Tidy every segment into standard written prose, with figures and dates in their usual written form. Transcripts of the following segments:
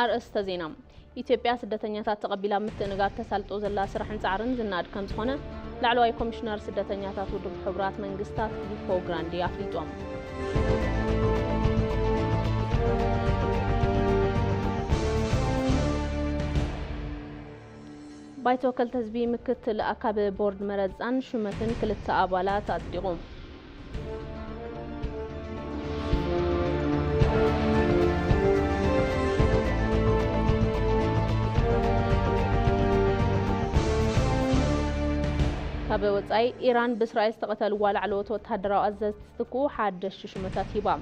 أرأست زينام ኢትዮጵያ ስደተኛታት ተቀቢላ ምትንጋር ተሳልጦ ዘላ ስራሕን ጻዕርን ዝናድ ከም ዝኾነ ላዕለዋይ ኮሚሽነር ስደተኛታት ውድብ ሕብራት መንግስታት ፊሊፖ ግራንዲ አፍሊጦም ባይቶ ከልተ ህዝቢ ምክትል አካብ ቦርድ መረፃን ሹመትን ክልተ አባላት አጽዲቆም ካብ ወጻይ ኢራን በእስራኤል ተቀተልዋ ላዕለዎት ወታደራዊ አዘዝትኩ ሓደሽ ሹመታት ሂባ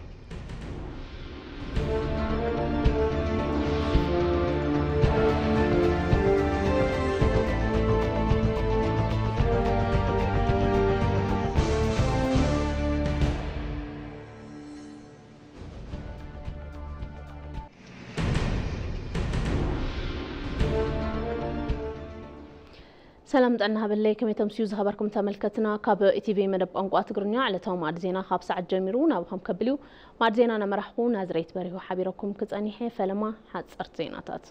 سلام دعنا هبلي كم يتمسيو زخبركم تملكتنا كاب إتيفي مدب أنقاط قرنيا على توم عدزينا خاب ساعة جميرون أو هم كبليو معدزينا أنا مرحبون نازريت بريو حبيركم كتانيحي فلما حد صرت زيناتات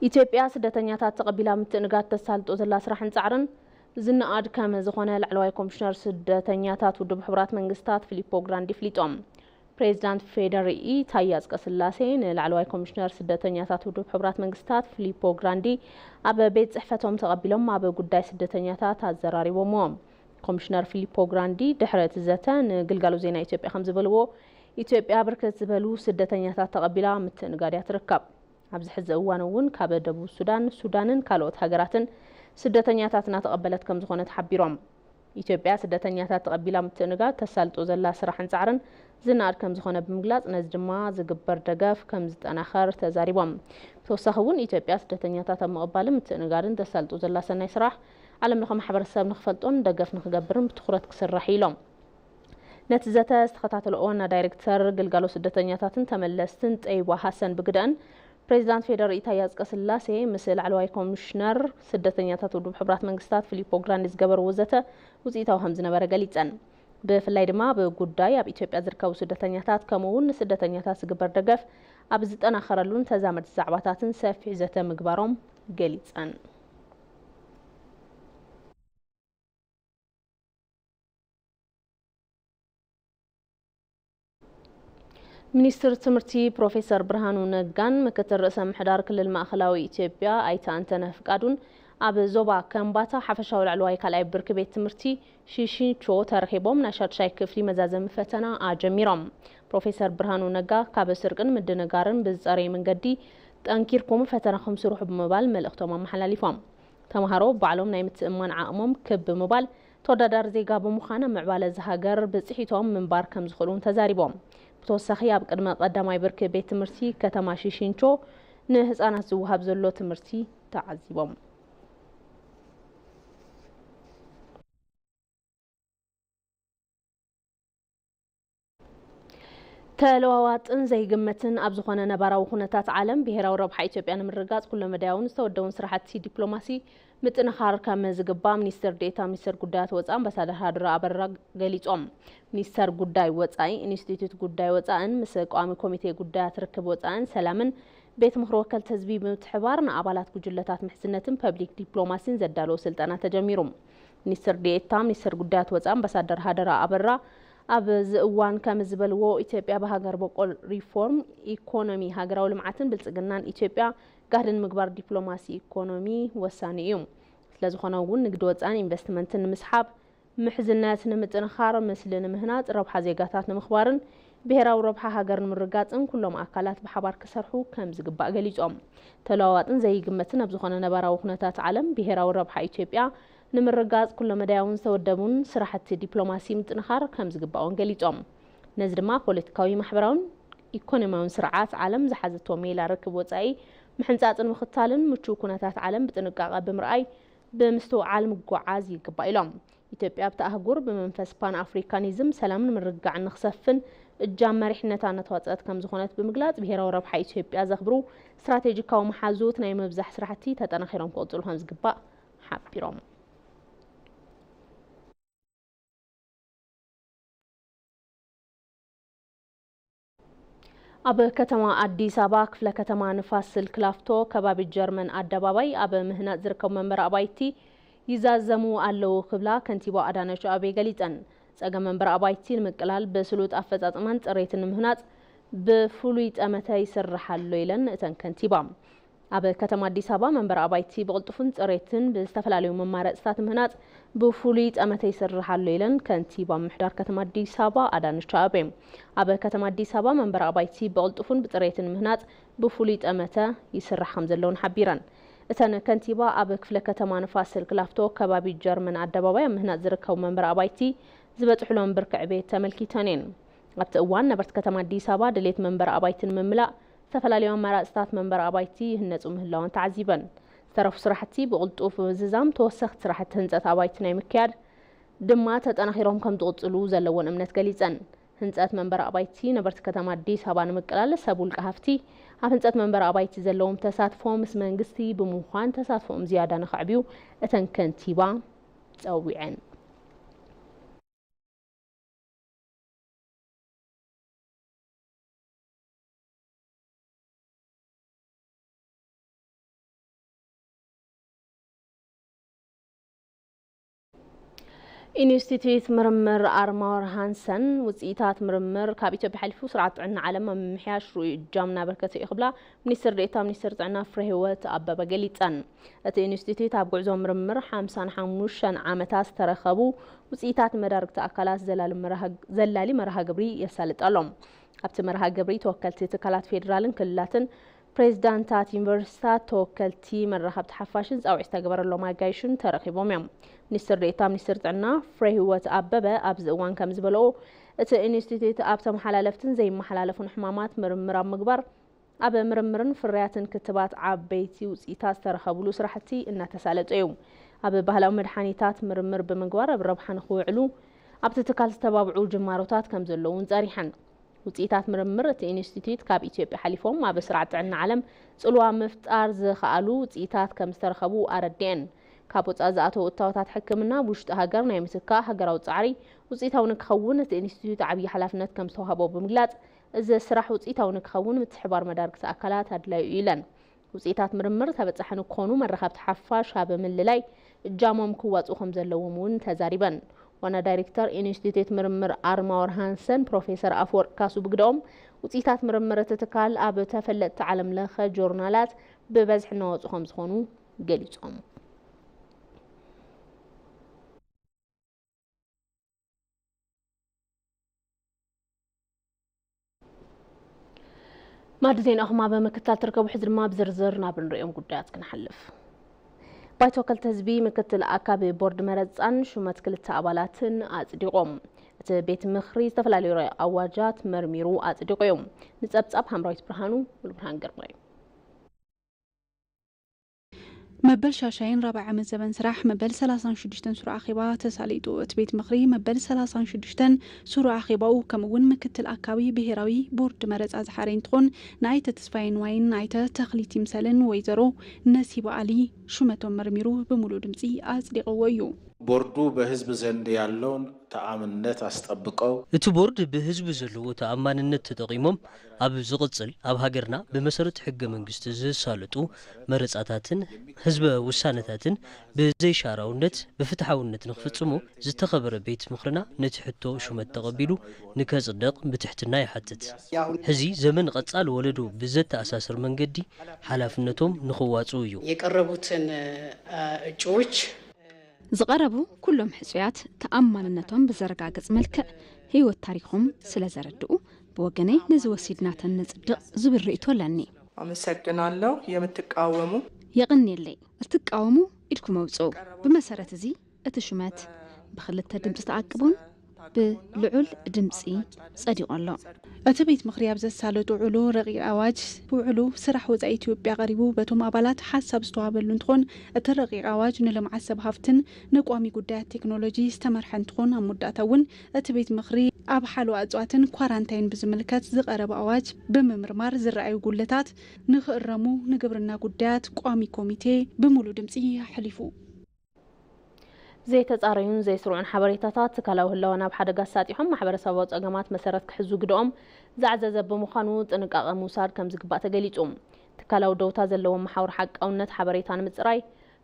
إثيوبيا سدتنياتات تقبيلا متنقات تسالت أزلا سراحن سعرن زنا عاد كام زخونا العلواي كومشنر سدتنياتات ودب حبرات منقستات فيليبو غراندي فليتوم بريزيدنت فيدرالي تاياز قسلاسين العلواي كومشنر سدتنياتات ودب حبرات منقستات فيليبو غراندي أبا بيت صحفتهم تقبلهم أبا قداي سدتنياتات الزراري وموم كومشنر فيليبو غراندي دحرت الزتان قلقالو زينا إثيوبيا خمس بلوو إثيوبيا بركت زبلو سدتنياتات تقبلا متنقاريات ركب عبز حز أوانوون كابا دبو سودانن كالوت هاقراتن سدتنياتاتنا تقبلت كم زخونة حبيرهم إثيوبيا سدتنياتات تقبلا متنقار تسالت أزلا سراحن سعرن زنار كم زخونة بمقلاص نزجما زقبر دقاف كم زتأناخر تزاريبهم توسخون إثيوبيا سدتنياتات مقبالة متنقارن تسالتو زلا سنة سراح علم نخم حبر الساب نخفلتون دقاف نخقبرن بتخورت كسر رحيلهم نتزاتا استخطات الأونا دايركتر قلقالو سدتنياتاتن تملستن تأيوا حسن بقدان بريزيدنت فيدرالي تاياز قسلاسي مثل علواي كومشنر سدتنياتات ودب حبرات منقستات فيليبو غراندي زقبر وزتا وزيتاو همزنا برقاليتن بفلاي دما بقداي اب إثيوبيا زركاو سدتنياتات كمون سدتنياتات زقبر دقاف اب زتأناخرلون تزامت زعباتاتن سافي زتا مقبارهم قليتن ሚኒስትር ትምህርቲ ፕሮፌሰር ብርሃኑ ነጋን ምክትል ርእሰ ምሕዳር ክልል ማእከላዊ ኢትዮጵያ አይታ አንተነህ ፍቃዱን ኣብ ዞባ ከምባታ ሓፈሻዊ ላዕለዋይ ካልኣይ ብርኪ ቤት ትምህርቲ ሽሽንቾ ተረኺቦም ናይ ሻድሻይ ክፍሊ መዛዘሚ ፈተና ኣጀሚሮም ፕሮፌሰር ብርሃኑ ነጋ ካብ ስርቅን ምድንጋርን ብዝፀረየ መንገዲ ጠንኪርኩም ፈተናኹም ስሩሑ ብምባል መልእኽቶም ኣመሓላሊፎም ተምሃሮ ባዕሎም ናይ ምትእምማን ዓቕሞም ክብ ብምባል ተወዳዳሪ ዜጋ ብምዃነ ምዕባለ ዝሃገር ብፅሒቶም ምንባር ከም ዝኽእሉን ተዛሪቦም ተወሳኺ ኣብ ቅድመ ቀዳማይ ብርኪ ቤት ትምህርቲ ከተማ ሽሽንቾ ንህፃናት ዝውሃብ ዘሎ ትምህርቲ ተዓዚቦም ተለዋዋጥን ዘይግመትን ኣብ ዝኾነ ነባራዊ ኩነታት ዓለም ብሄራዊ ረብሓ ኢትዮጵያ ንምርጋጽ ኩሉ መዳያውን ዝተወደውን ስራሕቲ ዲፕሎማሲ ምጥንኻር ከም ዝግባእ ሚኒስትር ዴኤታ ሚኒስትር ጉዳያት ወፃኢ ኣምባሳደር ሃድራ ኣበራ ገሊጾም ሚኒስትር ጉዳይ ወፃኢ ኢንስቲትዩት ጉዳይ ወፃኢን ምስ ቋሚ ኮሚቴ ጉዳያት ርክብ ወፃኢን ሰላምን ቤት ምክሪ ወከልቲ ህዝቢ ብምትሕባር ንኣባላት ጉጅለታት ምሕዝነትን ፐብሊክ ዲፕሎማሲን ዘዳለወ ስልጠና ተጀሚሩ ሚኒስትር ዴኤታ ሚኒስትር ጉዳያት ወፃኢ ኣምባሳደር ሃድራ ኣበራ ኣብ ዝእዋን ከም ዝበልዎ ኢትዮጵያ በሃገር በቆል ሪፎርም ኢኮኖሚ ሃገራዊ ልምዓትን ብልጽግናን ኢትዮጵያ ጋህድን ምግባር ዲፕሎማሲ ኢኮኖሚ ወሳኒ እዩ ስለዝኾነ እውን ንግዲ ወፃኢን ኢንቨስትመንትን ንምስሓብ ምሕዝነት ንምጥንኻር ምስሊ ንምህናፅ ረብሓ ዜጋታት ንምኽባርን ብሄራዊ ረብሓ ሃገር ንምርጋፅን ኩሎም ኣካላት ብሓባር ክሰርሑ ከም ዝግባእ ገሊጾም ተለዋዋጥን ዘይግመትን ኣብ ዝኾነ ነባራዊ ኩነታት ዓለም ብሄራዊ ረብሓ ኢትዮጵያ ንምርጋጽ ኩሉ መዳያውን ዝተወደቡን ስራሕቲ ዲፕሎማሲ ምጥንኻር ከም ዝግባእውን ገሊጾም ነዚ ድማ ፖለቲካዊ ማሕበራውን ኢኮኖሚያውን ስርዓት ዓለም ዝሓዘቶ ሜላ ርክብ ወፃኢ ምሕንጻጽን ምኽታልን ምቹው ኩነታት ዓለም ብጥንቃቐ ብምርኣይ ብምስትውዓል ምጓዓዝ ይግባእ ኢሎም ኢትዮጵያ ብተኣህጉር ብመንፈስ ፓን ኣፍሪካኒዝም ሰላምን ምርጋዕን ንኽሰፍን እጃም መሪሕነታ ነተዋፅአት ከም ዝኾነት ብምግላጽ ብሄራዊ ረብሓ ኢትዮጵያ ዘኽብሩ ስትራቴጂካዊ መሓዙት ናይ ምብዛሕ ስራሕቲ ተጠናኺሮም ክቕፅሉ ከም ዝግባእ ሓቢሮም أب كتما أديس أبا كفلا كتما نفاس الكلافتو كباب الجرمن أدبابي أب مهنات زركو منبر أبايتي يزازمو ألو قبلا كنتيبو أدانشو أبي قليتن سأقا منبر أبايتي المقلال بسلوت أفزات أمانت ريت المهنات بفلويت أمتاي سرحال ليلن اتن كنتيبام أب كتما أديس أبا منبر أبايتي بغلطفن ريتن بستفلاليو ممارات ستات مهنات بفلويت أمتاي سرحال ليلن كنتيبام محدار كتما أديس أبا أدانشو أبي أب كتما أديس أبا منبر أبايتي بغلطفن ريتن مهنات بفلويت أمتا يسرح خمزلون حبيران اتن كنتيبا أب كفلا كتما نفاس الكلافتو كبابي جرمن أدبابي مهنات زركو منبر أبايتي زبط حلوان بركع بيت تملكي تانين قبت اوان نبرت كتما أديس أبا دليت منبر أبايتن مملا تفلاليون مرأستات منبر أبايتي هنت مهلاون تعذيبا ترف صراحتي بغلطوف وززام توسخت صراحة هنزات أبايتنا مكياد دماتت أنا خيرهم كم تغطلو زلوان أمنت قليزان هنزات منبر أبايتي نبرت كتما أديس أبا نمكلال سابول كهفتي هنزات منبر أبايتي زلوم تساتفهم اسم انقستي بموخان تساتفهم زيادة نخعبيو اتن كنتيبا تسويعين ኢንስቲትዩት ምርምር አርማወር ሃንሰን ውጽኢታት ምርምር ካብ ኢትዮጵያ ሓሊፉ ስርዓት ጥዕና ዓለም ምምሕያሽ ሩኡይ እጃምና በርከተ ይኽብላ ሚኒስትር ዴኤታ ሚኒስትር ጥዕና ፍሬ ህይወት ኣበበ ገሊፀን እቲ ኢንስቲትዩት ኣብ ጉዕዞ ምርምር 55 ዓመታት ዝተረኸቡ ውጽኢታት መዳርግቲ ኣካላት ዘላሊ መርሃ ግብሪ የሳልጠሎም ኣብቲ መርሃ ግብሪ ተወከልቲ ትካላት ፌደራልን ክልላትን ፕሬዝዳንታት ዩኒቨርሲቲታት ተወከልቲ መራኸብቲ ሓፋሽን ፃውዒት ተገበረሎም ኣጋይሹን ተረኺቦም እዮም ሚኒስትር ዴኤታ ሚኒስትር ጥዕና ፍሬ ህይወት ኣበበ ኣብዚ እዋን ከም ዝበልኦ እቲ ኢንስቲትዩት ኣብ ተመሓላለፍትን ዘይመሓላለፉን ሕማማት ምርምር ኣብ ምግባር ኣብ ምርምርን ፍርያትን ክትባት ዓበይቲ ውጽኢታት ዝተረኸብሉ ስራሕቲ እናተሳለጠ እዩ ኣብ ባህላዊ መድሓኒታት ምርምር ብምግባር ኣብ ረብሓ ንኽውዕሉ ኣብቲ ትካል ዝተባብዑ ጅማሮታት ከም ዘለውን ጸሪሐን ውጽኢታት ምርምር እቲ ኢንስቲትዩት ካብ ኢትዮጵያ ሓሊፎም ኣብ ስርዓት ጥዕና ዓለም ጽልዋ ምፍጣር ዝኽኣሉ ውጽኢታት ከም ዝተረኸቡ ኣረዲአን ካብ ወጻኢ ዝኣተዉ እታወታት ሕክምና ብውሽጢ ሃገር ናይ ምትካእ ሃገራዊ ጻዕሪ ውጽኢታዊ ንክኸውን እቲ ኢንስቲትዩት ዓብዪ ሓላፍነት ከም ዝተዋህቦ ብምግላጽ እዚ ስራሕ ውጽኢታዊ ንክኸውን ምትሕብባር መዳርግቲ ኣካላት ኣድላዩ ኢለን ውጽኢታት ምርምር ተበጻሒ ንክኾኑ መራኸብቲ ሓፋሽ ኣብ ምልላይ እጃሞም ክዋፅኡ ከም ዘለዎም እውን ተዛሪበን ዋና ዳይሬክተር ኢንስቲትዩት ምርምር ኣርማወር ሃንሰን ፕሮፌሰር ኣፈወርቅ ካሱ ብግደኦም ውጽኢታት ምርምር እቲ ትካል ኣብ ተፈለጥቲ ዓለም ለኸ ጆርናላት ብበዝሒ እናወፁ ከም ዝኾኑ ገሊፆም ማድ ዜናኹም ኣብ ምክትታል ትርከቡ ሕዚ ድማ ብዝርዝር ናብ ንሪኦም ጉዳያት ክንሓልፍ ባይቶ ወከልቲ ህዝቢ ምክትል ኣካቢ ቦርድ መረፃን ሹመት ክልተ ኣባላትን ኣጽዲቖም እቲ ቤት ምኽሪ ዝተፈላለዩ ኣዋጃት መርሚሩ ኣጽዲቑ እዩ ንጸብጻብ ሓምራዊት ብርሃኑ ብርሃን ግርማይ مبل شاشين رابع عمل زبن سراح مبل 36 سورة أخيبا تساليدو تبيت مخري مبل 36 سورة أخيبا وكمون مكتل أكاوي بهراوي بورد مرز أزحارين تخون نايت تسفاين واين نايت تخليتي مسالن ويزرو نسيب علي شمتو مرميرو بمولود مسي أزدقويو بوردو بحزب زند يالون تأمنت أستطبقو እቲ ቦርድ ብህዝቢ ዘለዎ ተኣማንነት ተጠቂሞም ኣብ ዝቕጽል ኣብ ሃገርና ብመሰረት ሕገ መንግስቲ ዝሳለጡ መረጻታትን ህዝበ ውሳነታትን ብዘይሻራውነት ብፍትሓውነት ንኽፍጽሙ ዝተኸበረ ቤት ምኽርና ነቲ ሕቶ ሹመት ተቐቢሉ ንከጽድቕ ብትሕትና ይሓትት ሕዚ ዘመን ቀጻል ወለዶ ብዘተኣሳስር መንገዲ ሓላፍነቶም ንኽዋጽኡ እዩ የቀረቡትን እጩዎች زقربوا كلهم حسيات تأماننتهم بزرقاقز ملكة هيوت تاريخهم سلازردقوا بوغني نزو سيدنا تنصدق زبريتو لاني አመሰግናለሁ የምትቃወሙ يغني اللي التقاوموا إلكم موصو بمسارة زي اتشمات بخلت دمس تعقبون بلعل دمسي صديق الله أتبيت مخرياب زسالة علو رغي أواج وعلو سرح وزا إثيوبيا غريبو بتوم أبالات حسب استوابل لنتخون أترغي أواج نلم عسب هافتن نقوامي قدات تكنولوجي استمر حنتخون مداتون أتبيت مخري أب حالو أزواتن كوارانتين بزملكات زقرب أواج بممرمار زرعي قولتات نخرمو نقبرنا قدات قوامي كوميتي بمولو دمسي حليفو زي تزارعون زي سرعون حبريتات تكالو هلونا بحدقة ساتيحهم محبرسبات أقامات مسارات كحزو قدوم زعزة بمخانوت انك أغموسار كمزقبات قليتهم تكالو دوتا زلوهم محاور حق أو نت حبريتان متزراي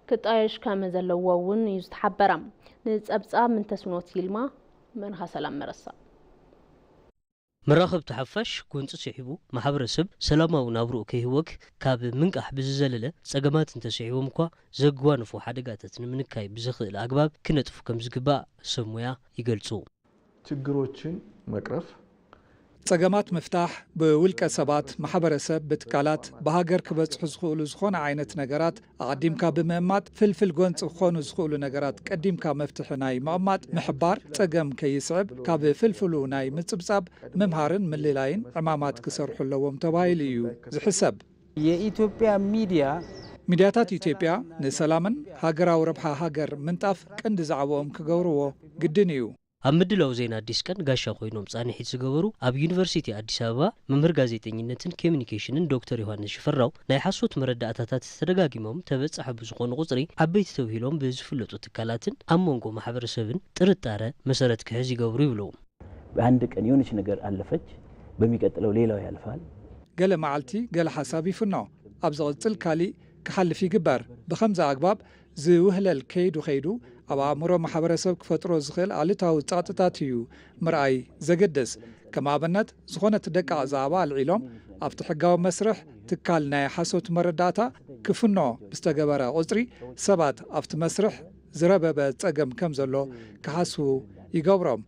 كتايش كام زلوون يستحبرم نتسأبسأب من تسونوت يلما منها سلام مرسا مراقب تحفش كنت سيحبو محبرسب سلامة ونابرو كيهوك كاب منقح بززللة ساقمات انت سيحبو مكوا زقوانفو حدقاتتن منكاي بزخل الأقباب كنتفو كمزقباء سمويا يقلتو تقروتشن مقرف ጸገማት መፍታሕ ብውልቀ ሰባት ማሕበረሰብ ብትካላት በሃገር ክበጽሑ ዝኽእሉ ዝኾነ ዓይነት ነገራት ኣቐዲምካ ብምእማጥ ፍልፍል ጎንፂ ክኾኑ ዝኽእሉ ነገራት ቀዲምካ መፍትሒ ናይ ምቕማጥ ምሕባር ጸገም ከይስዕብ ካብ ፍልፍሉ ናይ ምጽብጻብ ምምሃርን ምልላይን ዕማማት ክሰርሑ ኣለዎም ተባሂሉ እዩ ዝሕሰብ። የኢትዮጵያ ሚድያታት ኢትዮጵያ ንሰላምን ሃገራዊ ረብሓ ሃገር ምንጣፍ ቀንዲ ዛዕቦኦም ክገብርዎ ግድን እዩ። ኣብ ምድላው ዜና አዲስ ቀን ጋሻ ኮይኖም ጻኒሒት ዝገበሩ ኣብ ዩኒቨርሲቲ አዲስ አበባ መምህር ጋዜጠኝነትን ኮሙኒኬሽንን ዶክተር ዮሐንስ ሽፈራው ናይ ሓሶት መረዳእታታት ተደጋጊሞም ተበጻሕ ብዝኾኑ ቁጽሪ ዓበይቲ ተባሂሎም ብዝፍለጡ ትካላትን ኣብ መንጎ ማሕበረሰብን ጥርጣረ መሰረት ክሕዝ ይገብሩ ይብሉ። በአንድ ቀን የሆነች ነገር አለፈች በሚቀጥለው ሌላው ያልፋል። ገለ መዓልቲ ገለ ሓሳብ ይፍኖ ኣብ ዝቕጽል ካሊእ ክሓልፍ ይግበር ብኸምዚ ኣግባብ ዝውህለል ከይዱ ኣብ ኣእምሮ ማሕበረሰብ ክፈጥሮ ዝኽእል ኣሉታዊ ጸቕጥታት እዩ ምርኣይ ዘገድስ። ከም ኣብነት ዝኾነት ደቃቕ ዛዕባ ኣልዒሎም ኣብቲ ሕጋዊ መስርሕ ትካል ናይ ሓሶት መረዳእታ ክፍኖ ብዝተገበረ ቁጽሪ ሰባት ኣብቲ መስርሕ ዝረበበ ጸገም ከም ዘሎ ክሓስቡ ይገብሮም።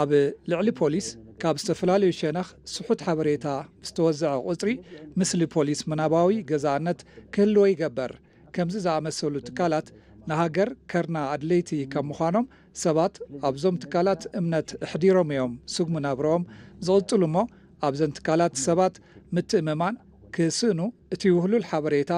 ኣብ ልዕሊ ፖሊስ ካብ ዝተፈላለዩ ሸነኽ ስሑት ሓበሬታ ብዝተወዝዐ ቁጽሪ ምስሊ ፖሊስ ምናባዊ ገዛእነት ክህልዎ ይገበር። ከምዚ ዝኣመሰሉ ትካላት ንሃገር ከርና ኣድለይቲ ከም ምዃኖም ሰባት ኣብዞም ትካላት እምነት እሕዲሮም እዮም ስግሙ ናብሮኦም ዝቕጽሉ እሞ ኣብዘን ትካላት ሰባት ምትእምማን ክስእኑ እቲ ውህሉል ሓበሬታ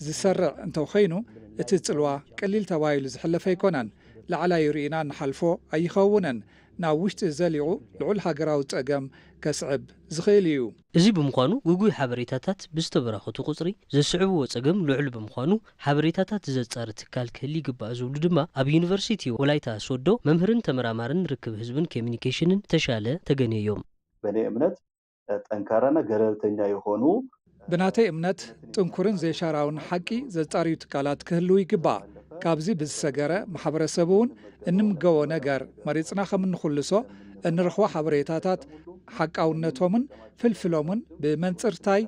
ዝሰርዕ እንተኾይኑ እቲ ጽልዋ ቀሊል ተባሂሉ ዝሕለፈ ኣይኮነን። ላዕላይ ርኢና ንሓልፎ ኣይኸውንን ናብ ውሽጢ ዘሊቑ ልዑል ሃገራዊ ጸገም ከስዕብ ዝኽእል እዩ። እዚ ብምዃኑ ጉጉይ ሓበሬታታት ብዝተበራኸቱ ቁጽሪ ዘስዕብዎ ጸገም ልዑል ብምዃኑ ሓበሬታታት ዘጻሪ ትካል ክህሊ ይግባእ ዝብሉ ድማ ኣብ ዩኒቨርሲቲ ወላይታ ሶዶ መምህርን ተመራማርን ርክብ ህዝብን ኮሙኒኬሽንን ተሻለ ተገነዮም። በእኔ እምነት ጠንካራና ገለልተኛ የሆኑ ብናተይ እምነት ጥንኩርን ዘይሻራውን ሓቂ ዘጻርዩ ትካላት ክህልው ይግባእ። ካብዚ ብዝሰገረ ማሕበረሰብ እውን እንምገቦ ነገር መሪጽና ከም እንኹልሶ እንረኽቦ ሓበሬታታት ሓቃውነቶምን ፍልፍሎምን ብመንጽርታይ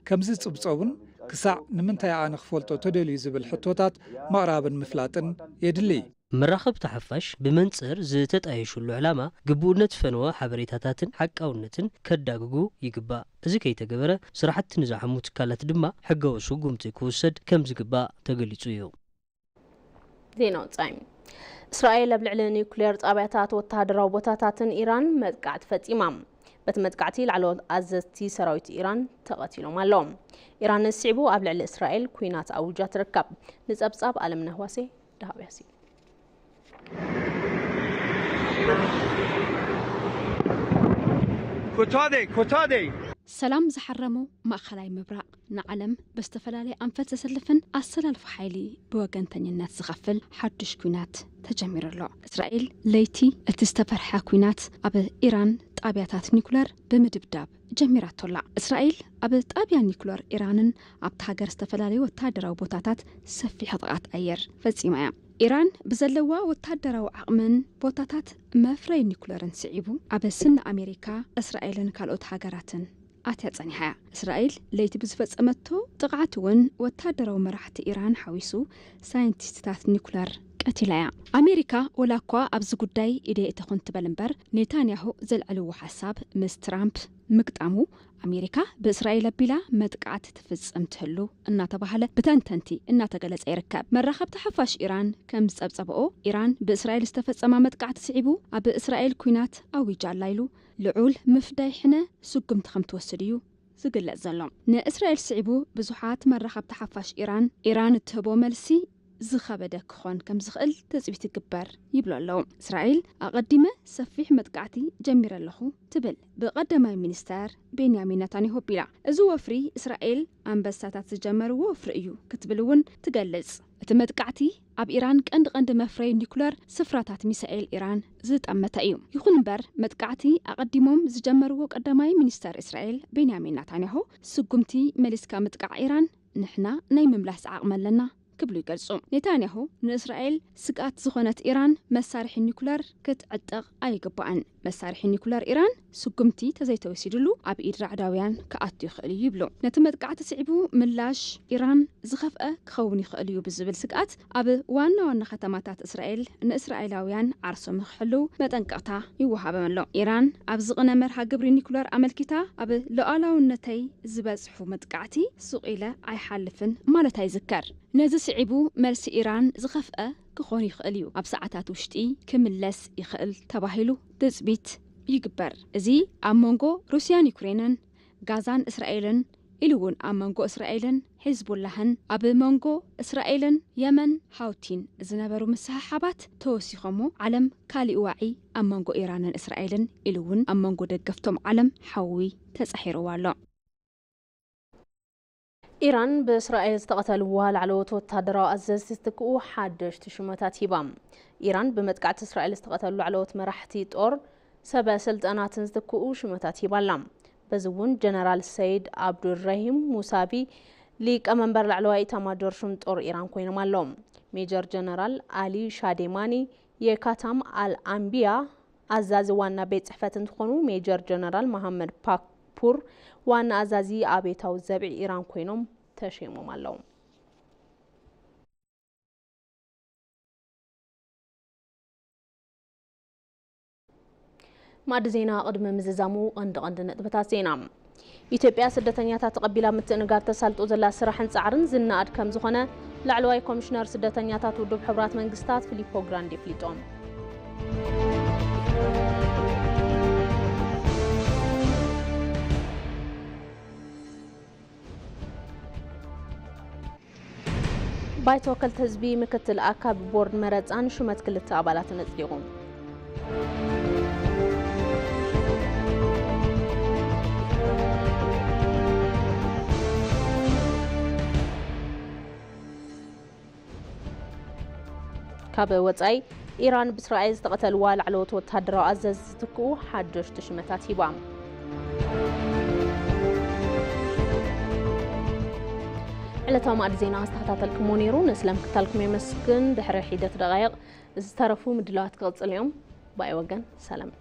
ከምዚ ጽብጾቡን ክሳዕ ንምንታይ ኣነ ክፈልጦ ተደልዩ ዝብል ሕቶታት ምቕራብን ምፍላጥን የድሊ። መራኸብ ተሓፋሽ ብመንጽር ዝተጣየሽሉ ዕላማ ግቡእነት ፈንወ ሓበሬታታትን ሓቃውነትን ከዳግጉ ይግባእ። እዚ ከይተገበረ ስራሕቲ ንዝሓሙ ትካላት ድማ ሕጋዊ ስጉምቲ ክውሰድ ከም ዝግባእ ተገሊጹ እዩ። ዜና ወጻኢ እስራኤል ኣብ ልዕሊ ኒውክሌር ጣብያታት ወተሃደራዊ ቦታታትን ኢራን መጥቃዕቲ ፈጺማ በቲ መጥቃዕቲ ላዕለዎት ኣዘዝቲ ሰራዊት ኢራን ተቐቲሎም ኣለዎም። ኢራን ንስዕቡ ኣብ ልዕሊ እስራኤል ኩናት ኣውጃ ትርከብ። ንጸብጻብ ኣለምነህ ዋሴ ዳሃብያሲ ኮታዴ ሰላም ዝሓረሙ ማእኸላይ ምብራቕ ንዓለም በስተፈላለየ ኣንፈት ዘሰልፍን ኣሰላልፎ ሓይሊ ብወገንተኝነት ዝኸፍል ሓዱሽ ኩናት ተጀሚሩ ኣሎ። እስራኤል ለይቲ እቲ ዝተፈርሐ ኩናት ኣብ ኢራን ጣብያታት ኒኩለር ብምድብዳብ ጀሚራቶላ። እስራኤል ኣብ ጣብያ ኒኩለር ኢራንን ኣብቲ ሃገር ዝተፈላለዩ ወተሃደራዊ ቦታታት ሰፊሕ ጥቃት ኣየር ፈጺማ እያ። ኢራን ብዘለዋ ወተሃደራዊ ዓቕምን ቦታታት መፍረይ ኒኩለርን ስዒቡ ኣብ ስኒ ኣሜሪካ እስራኤልን ካልኦት ሃገራትን ኣትያ ጸኒሓ። እስራኤል ለይቲ ብዝፈጸመቶ ጥቃዓት እውን ወተሃደራዊ መራሕቲ ኢራን ሓዊሱ ሳይንቲስትታት ኒኩለር ቀቲላ እያ። ኣሜሪካ ወላ እኳ ኣብዚ ጉዳይ ኢደ እተኾን ትበል እምበር ኔታንያሁ ዘልዕልዎ ሓሳብ ምስ ትራምፕ ምግጣሙ ኣሜሪካ ብእስራኤል ኣቢላ መጥቃዕቲ ትፍጽም ትህሉ እናተባህለ ብተንተንቲ እናተገለጸ ይርከብ። መራኸብቲ ሓፋሽ ኢራን ከም ዝጸብጸብኦ ኢራን ብእስራኤል ዝተፈጸማ መጥቃዕቲ ስዒቡ ኣብ እስራኤል ኩናት ኣዊጃ ኣላይሉ ልዑል ምፍዳይ ሕነ ስጉምቲ ከም ትወስድ እዩ ዝግለጽ ዘሎ። ንእስራኤል ስዒቡ ብዙሓት መራኸብቲ ሓፋሽ ኢራን እትህቦ መልሲ ዝኸበደ ክኾን ከም ዝኽእል ተጽቢት ይግበር ይብሉ ኣለዉ እስራኤል ኣቐዲመ ሰፊሕ መጥቃዕቲ ጀሚረ ኣለኹ ትብል ብቐዳማይ ሚኒስተር ቤንያሚን ኔታንያሁ ቢላ እዚ ወፍሪ እስራኤል ኣንበሳታት ዝጀመርዎ ወፍሪ እዩ ክትብል እውን ትገልጽ እቲ መጥቃዕቲ ኣብ ኢራን ቀንዲ መፍረይ ኒኩለር ስፍራታት ሚሳኤል ኢራን ዝጠመተ እዩ ይኹን እምበር መጥቃዕቲ ኣቐዲሞም ዝጀመርዎ ቀዳማይ ሚኒስተር እስራኤል ቤንያሚን ኔታንያሁ ስጉምቲ መሊስካ ምጥቃዕ ኢራን ንሕና ናይ ምምላስ ዓቕሚ ኣለና ክብሉ ይገልጹ ኔታንያሁ ንእስራኤል ስጋት ዝኾነት ኢራን መሳርሒ ኒኩለር ክትዕጠቕ ኣይግባእን መሳርሒ ኒኩለር ኢራን ስጉምቲ ተዘይተወሲድሉ ኣብ ኢድ ራዕዳውያን ክኣቱ ይኽእል እዩ ይብሉ ነቲ መጥቃዕቲ ስዒቡ ምላሽ ኢራን ዝኸፍአ ክኸውን ይኽእል እዩ ብዝብል ስጋት ኣብ ዋና ከተማታት እስራኤል ንእስራኤላውያን ዓርሶም ንኽሕልው መጠንቀቕታ ይወሃበም ኣሎ ኢራን ኣብ ዝቕነ መርሃ ግብሪ ኒኩለር ኣመልኪታ ኣብ ሉዓላውነተይ ዝበጽሑ መጥቃዕቲ ሱቕ ኢለ ኣይሓልፍን ማለት ኣይዝከር ነዚ ስዒቡ መልሲ ኢራን ዝኸፍአ ክኾን ይኽእል እዩ ኣብ ሰዓታት ውሽጢ ክምለስ ይኽእል ተባሂሉ ተጽቢት ይግበር እዚ ኣብ መንጎ ሩስያን ዩክሬንን ጋዛን እስራኤልን ኢሉ እውን ኣብ መንጎ እስራኤልን ሒዝቡላህን ኣብ መንጎ እስራኤልን የመን ሃውቲን ዝነበሩ ምስሓሓባት ተወሲኾሞ ዓለም ካሊእ ዋዒ ኣብ መንጎ ኢራንን እስራኤልን ኢሉ እውን ኣብ መንጎ ደገፍቶም ዓለም ሓዊ ተጻሒርዋ ኣሎ ኢራን በእስራኤል ዝተቀተልዋ ላዕለዎት ወታደራዊ ኣዘዝቲ ዝትክኡ ሓደሽቲ ሽመታት ሂባ ኢራን በመጥቃዕቲ እስራኤል ዝተቀተሉ ላዕለዎት መራሕቲ ጦር ሰበ ስልጣናትን ዝትክኡ ሽመታት ሂባላ በዚ እውን ጀነራል ሰይድ አብዱልረሂም ሙሳቢ ሊቀመንበር ላዕለዋይ ኢታማጆር ሹም ጦር ኢራን ኮይኖም ኣሎም ሜጀር ጀነራል አሊ ሻዴማኒ የካታም አልአንቢያ አዛዚ ዋና ቤት ጽሕፈት እንትኾኑ ሜጀር ጀነራል መሐመድ ፓክፑር ዋና አዛዚ አቤታው ዘብዒ ኢራን ኮይኖም ተሸይሞም ኣለው ማድ ዜና ቅድመ ምዝዛሙ ቀንዲ ነጥብታት ዜና ኢትዮጵያ ስደተኛታት ተቀቢላ ምትእንጋር ተሳልጦ ዘላ ስራሕን ጻዕርን ዝናኣድ ከም ዝኾነ ላዕለዋይ ኮሚሽነር ስደተኛታት ውድብ ሕብራት መንግስታት ፊሊፖ ግራንዲ ፍሊጦም ባይቶ ወከልቲ ህዝቢ ምክትል ኣካብ ቦርድ መረፃን ሹመት ክልተ ኣባላትን ኣጽዲቖም ካብ ወጻይ ኢራን ብእስራኤል ዝተቀተልዋ ላዕለዎት ወታደራዊ ኣዘዝ ዝትክኡ ሓደሽቲ ሽመታት ሂባ ዕለታዊ ማዕድ ዜና ዝተኸታተልኩሞ ነይሩ ንስለም ክታልኩም የመስግን ድሕሪ ሒደት ደቃይቕ ዝተረፉ ምድላዋት ክቕፅል እዮም ባይ ወገን ሰላም